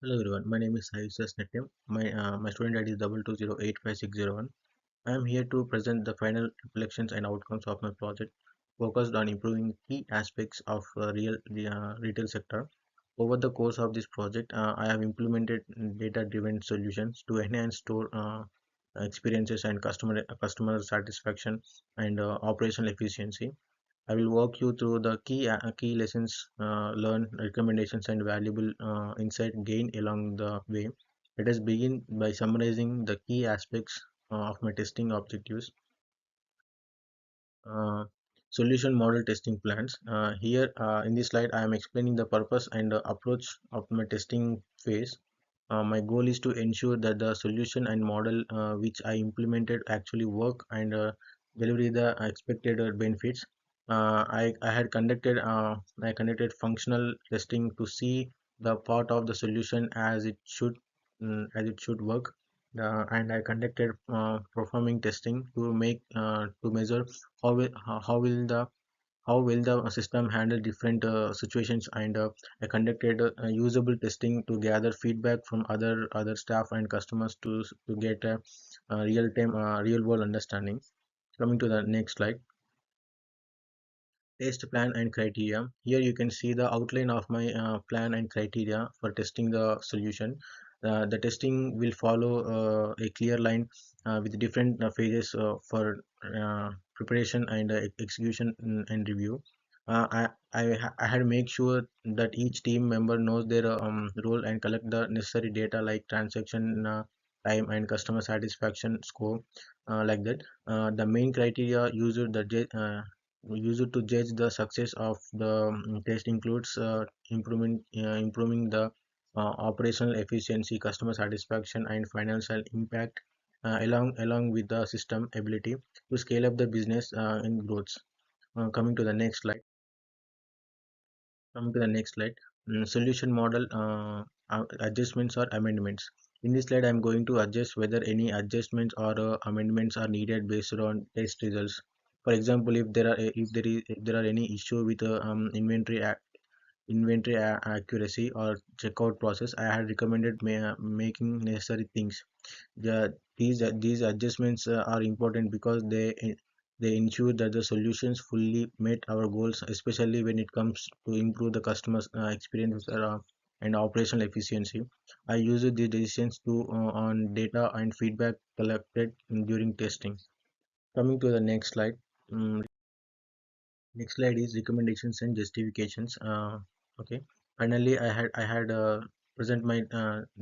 Hello everyone, my name is Saisas Netim. My student ID is 2208560 I am here to present the final reflections and outcomes of my project focused on improving key aspects of retail sector. Over the course of this project, I have implemented data-driven solutions to enhance store experiences and customer satisfaction and operational efficiency. I will walk you through the key lessons learned, recommendations, and valuable insight gained along the way. Let us begin by summarizing the key aspects of my testing objectives. Uh, Solution model testing plans. Here in this slide, I am explaining the purpose and the approach of my testing phase. My goal is to ensure that the solution and model which I implemented actually work and deliver the expected benefits. I conducted functional testing to see the part of the solution as it should work, and I conducted performing testing to measure how will, how will the system handle different situations, and I conducted usable testing to gather feedback from other staff and customers to get a, real world understanding. Coming to the next slide, test plan and criteria. Here you can see the outline of my plan and criteria for testing the solution. The testing will follow a clear line with different phases for preparation and execution and review. I had make sure that each team member knows their role and collect the necessary data like transaction time and customer satisfaction score, like that. The main criteria used to judge the success of the test includes improving the operational efficiency, customer satisfaction, and financial impact, along with the system ability to scale up the business in growth. Coming to the next slide. Coming to the next slide, solution model adjustments or amendments. In this slide, I am going to adjust whether any adjustments or amendments are needed based on test results. For example, if there are any issue with inventory accuracy or checkout process, I had recommended making necessary things. These adjustments are important because they ensure that the solutions fully met our goals, especially when it comes to improve the customer's experience and operational efficiency. I use these decisions to on data and feedback collected during testing. Coming to the next slide. mm, Next slide is recommendations and justifications. Okay. Finally, I had present my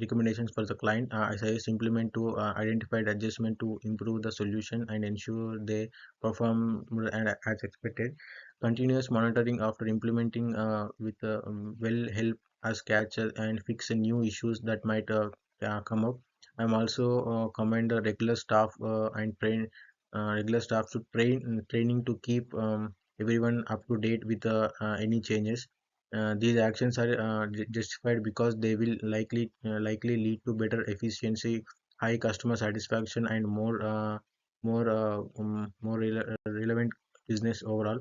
recommendations for the client. I suggest implement to identified adjustment to improve the solution and ensure they perform as expected. Continuous monitoring after implementing will help us catch and fix new issues that might come up. I'm also commend the regular staff to training to keep everyone up to date with any changes. These actions are justified because they will likely lead to better efficiency, high customer satisfaction, and more relevant business overall.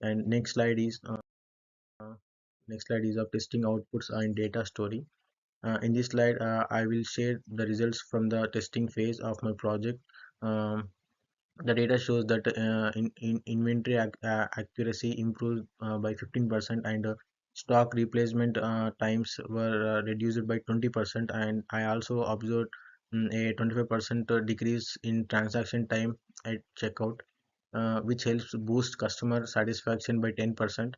And next slide is of testing outputs and data story. In this slide, I will share the results from the testing phase of my project. Um, the data shows that inventory accuracy improved by 15%, and stock replacement times were reduced by 20%, and I also observed a 25% decrease in transaction time at checkout, which helps boost customer satisfaction by 10%.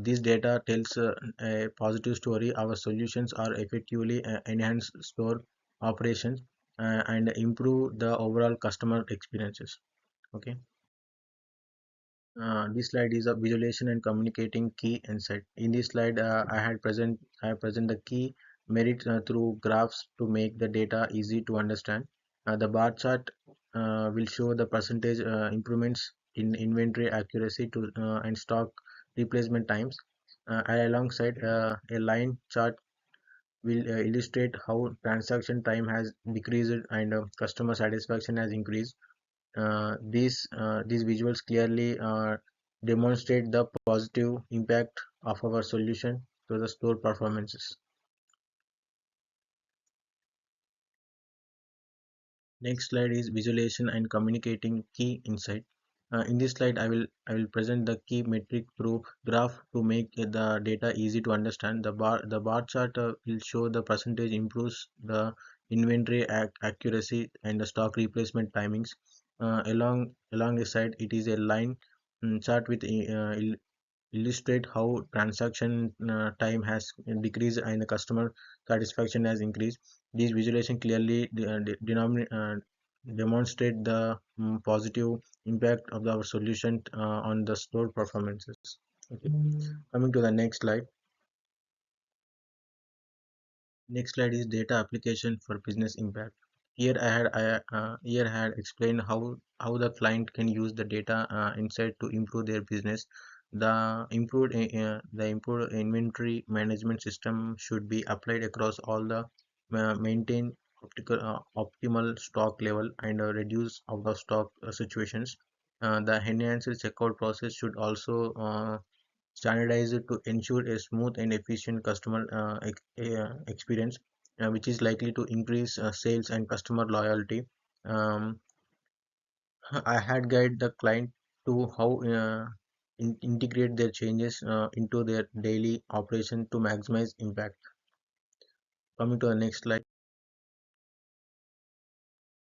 This data tells a positive story. Our solutions are effectively enhance store operations and improve the overall customer experiences. Okay. This slide is a visualization and communicating key insight. In this slide, I present the key merit through graphs to make the data easy to understand. The bar chart will show the percentage improvements in inventory accuracy to and stock replacement times. Alongside, a line chart will illustrate how transaction time has decreased and customer satisfaction has increased. These visuals clearly demonstrate the positive impact of our solution to the store performances. Next slide is visualization and communicating key insight. In this slide, I will present the key metric through graph to make the data easy to understand. The bar chart will show the percentage improves the inventory accuracy and the stock replacement timings. Along the side, it is a line chart with illustrate how transaction time has decreased and the customer satisfaction has increased. These visualization clearly demonstrate the positive impact of our solution on the store performances. Okay. Coming to the next slide. Next slide is data application for business impact. Here I had explained how the client can use the data insight to improve their business. The improved inventory management system should be applied across all the maintain optimal stock level and reduce out of stock situations. The enhanced checkout process should also standardized to ensure a smooth and efficient customer experience, which is likely to increase sales and customer loyalty. Um, I had guide the client to how integrate their changes into their daily operation to maximize impact. Coming to the next slide.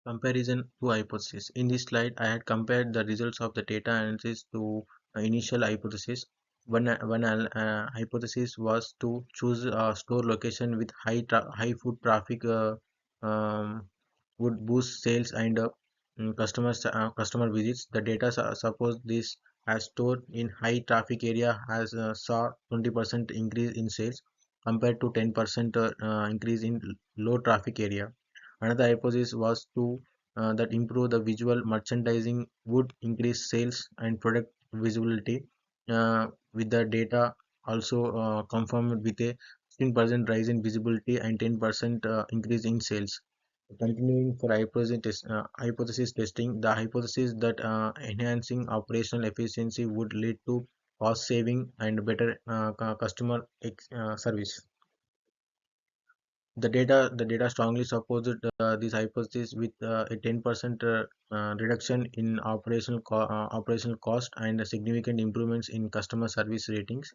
Comparison to hypothesis. In this slide, I had compared the results of the data analysis to initial hypothesis. One hypothesis was to choose a store location with high foot traffic um, would boost sales and customer visits. The data suppose this as store in high traffic area has saw 20% increase in sales compared to 10% increase in low traffic area. Another hypothesis was to that improve the visual merchandising would increase sales and product visibility. With the data also confirmed with a 16% rise in visibility and 10% increase in sales. Continuing for hypothesis testing, the hypothesis that enhancing operational efficiency would lead to cost saving and better customer service. The data strongly supported this hypothesis with a 10% reduction in operational cost and significant improvements in customer service ratings.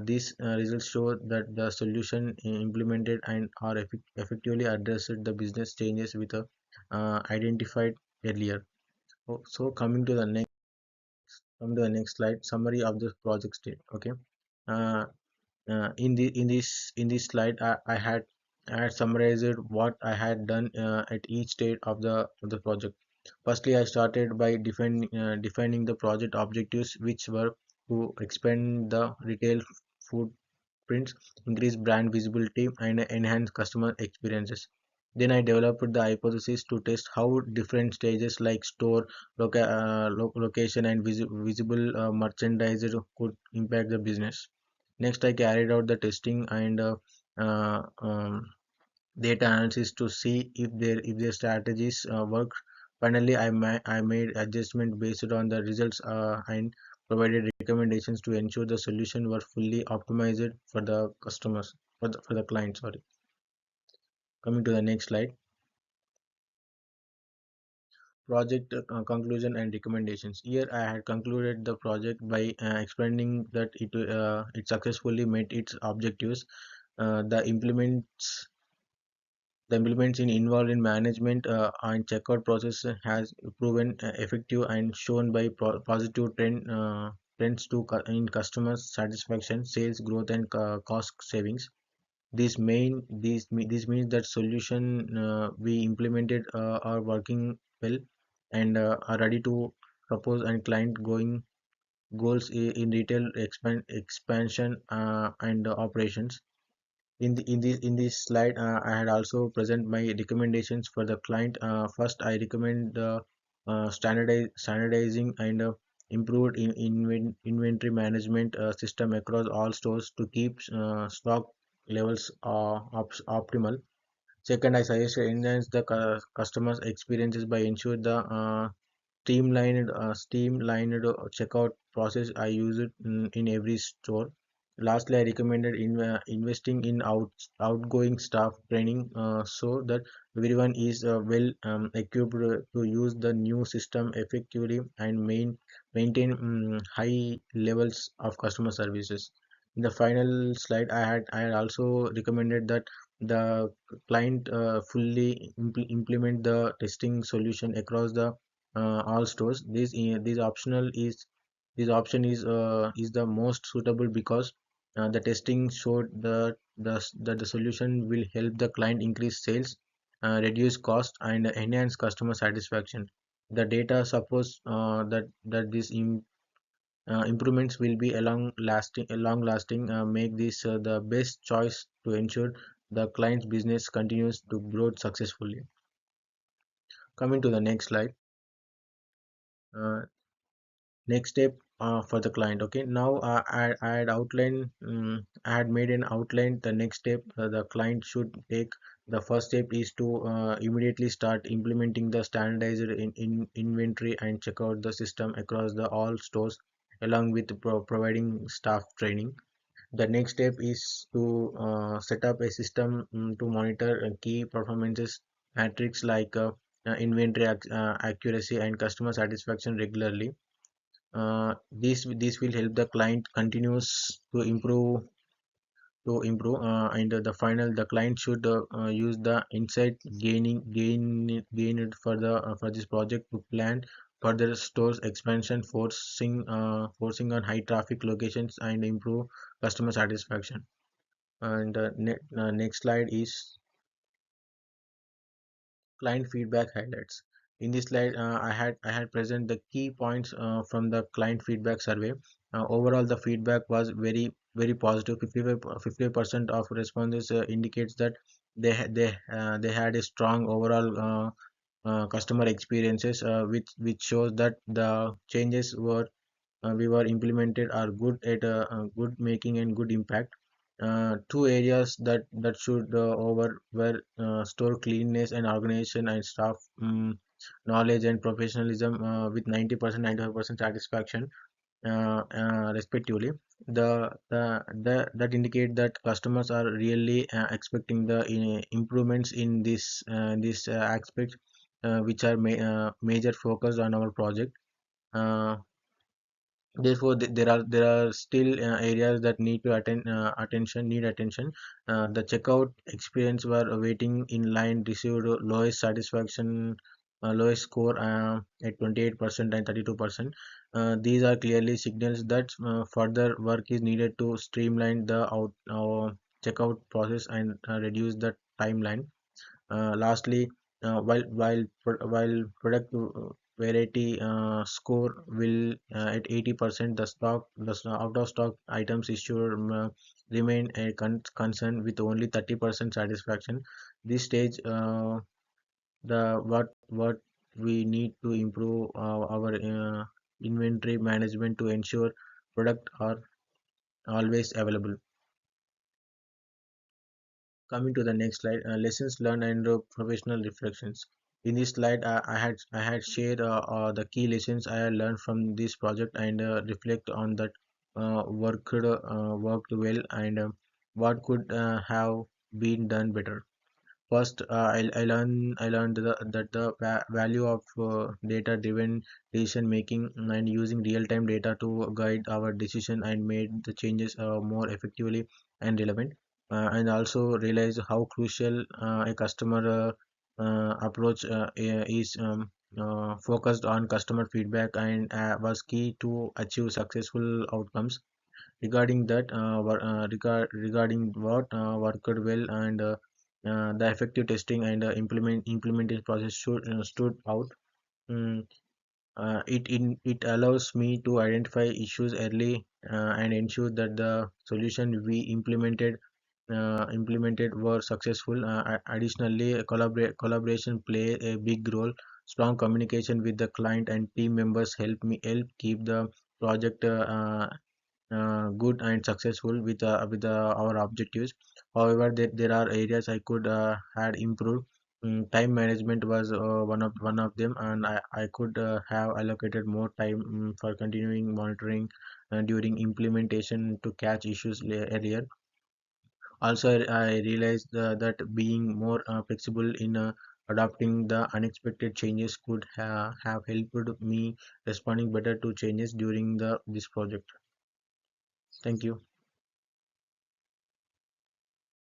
These results show that the solution implemented and are effectively addressed the business changes with identified earlier. So coming to the next slide, summary of the project state. Okay. Uh, in this slide, I had summarized what I had done at each stage of the project. Firstly, I started by defining the project objectives, which were to expand the retail footprints, increase brand visibility, and enhance customer experiences. Then I developed the hypothesis to test how different stages like store, location, and visible merchandise could impact the business. Next, I carried out the testing and uh, um, data analysis to see if their strategies work. Finally, I made adjustment based on the results and provided recommendations to ensure the solution were fully optimized for the customers for the client. Sorry. Coming to the next slide, project conclusion and recommendations. Here, I had concluded the project by explaining that it successfully met its objectives. The implements involved in management and checkout process has proven effective and shown by positive trends in customer satisfaction, sales growth, and cost savings. This means that solution we implemented are working well and are ready to propose and client going goals in retail expansion and operations. In this slide, I had also present my recommendations for the client. First, I recommend the standardizing and improved inventory management system across all stores to keep stock levels optimal. Second, I suggest to enhance the customers' experiences by ensure the streamlined checkout process I use it in every store. Lastly, I recommended investing in outgoing staff training so that everyone is well equipped to use the new system effectively and maintain high levels of customer services. In the final slide, I had also recommended that the client fully implement the testing solution across the all stores. This option is the most suitable because the testing showed that the solution will help the client increase sales, reduce cost, and enhance customer satisfaction. The data supports that these improvements will be long lasting, make this the best choice to ensure the client's business continues to grow successfully. Coming to the next slide. Uh, Next step for the client. Okay, now I had outlined, I had made an outline. The next step the client should take. The first step is to immediately start implementing the standardized inventory and check out the system across the all stores, along with providing staff training. The next step is to set up a system to monitor key performances metrics like inventory accuracy and customer satisfaction regularly. This will help the client continues to improve, and the client should use the insight gained for this project to plan further stores expansion, forcing on high traffic locations and improve customer satisfaction. And next slide is client feedback highlights. In this slide, I had present the key points from the client feedback survey. Overall, the feedback was very positive. 50% of responses indicates that they had a strong overall customer experiences, which shows that the changes we were implemented are good making and good impact. Two areas that should over were store cleanliness and organization and staff knowledge and professionalism, with 90% 95% satisfaction, respectively. That indicate that customers are really expecting the improvements in this aspect, which are major focus on our project. uh, Therefore, there are still areas that need attention. The checkout experience were waiting in line received lowest satisfaction, lowest score at 28% and 32%. These are clearly signals that further work is needed to streamline the checkout process and reduce the timeline. Lastly, while product variety score will at 80%, the out of stock items issued remain a concern with only 30% satisfaction. This stage, the what we need to improve our inventory management to ensure product are always available. Coming to the next slide, lessons learned and professional reflections. In this slide, I had shared the key lessons I had learned from this project and reflect on that worked well and what could have been done better. First, I learned that the value of data-driven decision making and using real-time data to guide our decision and made the changes more effectively and relevant. And also realize how crucial a customer approach is focused on customer feedback and was key to achieve successful outcomes. Regarding that, regarding what worked well and the effective testing and implementation process stood out. Mm, it allows me to identify issues early and ensure that the solution we implemented were successful. Additionally, collaboration play a big role. Strong communication with the client and team members help keep the project good and successful with our objectives. However, there are areas I could had improved. Time management was one of them, and I could have allocated more time for continuing monitoring during implementation to catch issues earlier. Also, I realized that being more flexible in adopting the unexpected changes could have helped me responding better to changes during this project. Thank you.